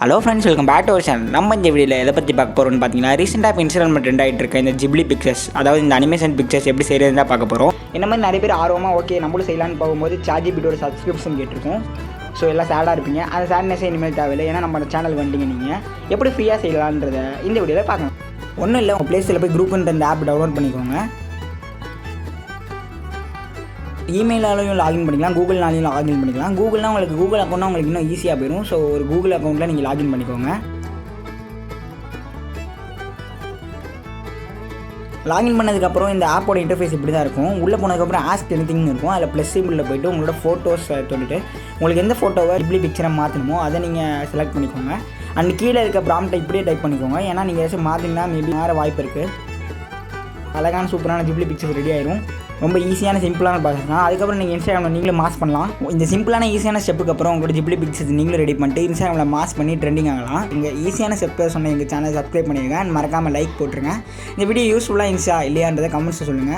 Hello friends, welcome back to our channel. நம்ம இந்த வீடியோவில் எதை பற்றி பார்க்க போகிறோம்னு பார்த்தீங்கன்னா, ரீசெண்டாக இன்ஸ்டாகிராம் ட்ரெண்ட் ஆகிட்டு இருக்க இந்த ஜிப்லி பிக்சர்ஸ், அதாவது இந்த அனிமேஷன் பிக்சர்ஸ் எப்படி செய்கிறதுன்னு தான் பார்க்க போகிறோம். இந்த மாதிரி நிறைய பேர் ஆர்வமாக ஓகே நம்மளும் செய்யலான்னு போகும்போது சாட்ஜிபிட்டோட சப்ஸ்கிரிப்ஷன் கேட்டிருக்கோம். ஸோ எல்லாம் சேடாக இருப்பீங்க. அந்த சேட்னஸே இனிமேல் தேவையில்லை. ஏன்னா நம்ம சேனல் வந்துட்டீங்க. நீங்கள் எப்படி ஃப்ரீயாக செய்யலான்றதை இந்த வீடியோவில் பார்க்கலாம். ஒன்றும் இல்லை, உங்கள் ப்ளேஸில் போய் குரூப்ன்ற இந்த ஆப் டவுன்லோட் பண்ணிக்கோங்க. இமெயிலாலையும் லாகின் பண்ணிக்கலாம், கூகுள்னாலையும் லாகின் பண்ணிக்கலாம். கூகுள்னால் உங்களுக்கு கூகுள் அக்கௌண்ட்னா உங்களுக்கு இன்னும் ஈஸியாக போயிடும். ஸோ ஒரு கூகுள் அக்கௌண்ட்டில் நீங்கள் லாகின் பண்ணிக்கோங்க. லாகின் பண்ணதுக்கப்புறம் இந்த ஆப்போட இன்டர்ஃபேஸ் இப்படி தான் இருக்கும். உள்ளே போனதுக்கப்புறம் ஆஸ்க் எனிதிங்னு இருக்கும். அதில் ப்ளஸ் சிம்பிளில் போய்ட்டு உங்களோட ஃபோட்டோஸ் தொட்டுட்டு உங்களுக்கு எந்த ஃபோட்டோவை இப்படி பிக்சரை மாற்றணுமோ அதை நீங்கள் செலக்ட் பண்ணிக்கோங்க. அண்ட் கீழே இருக்க ப்ராம்ப்டை இப்படியே டைப் பண்ணிக்கோங்க. ஏன்னா நீங்கள் ஏதாச்சும் மாற்றிங்கன்னா மேபி மாற வாய்ப்பு இருக்குது. அழகான சூப்பரான ஜிப்லி பிக்சர்ஸ் ரெடி ஆயிரும். ரொம்ப ஈஸியான சிம்பிளான ப்ராசஸ் தான். அதுக்கப்புறம் நீங்கள் இன்ஸ்டாகிராமில் நீங்களும் மாஸ் பண்ணலாம். இந்த சிம்பிளான ஈஸியான ஸ்டெப்புக்கு அப்புறம் உங்களோட ஜிப்லி பிக்சர்ஸ் நீங்களும் ரெடி பண்ணிட்டு இன்ஸ்டாகிராமில் மாஸ் பண்ணி ட்ரெண்டிங் ஆகலாம். இங்கே ஈஸியான ஸ்டெப்பை சொன்ன எங்கள் சேனல் சப்ஸ்கிரைப் பண்ணிடுங்க. அண்ட் மறக்காமல் லைக் போட்டுருங்க. இந்த வீடியோ யூஸ்ஃபுல்லாக இருந்துச்சா இல்லையான்றதை கமெண்ட்ஸில் சொல்லுங்கள்.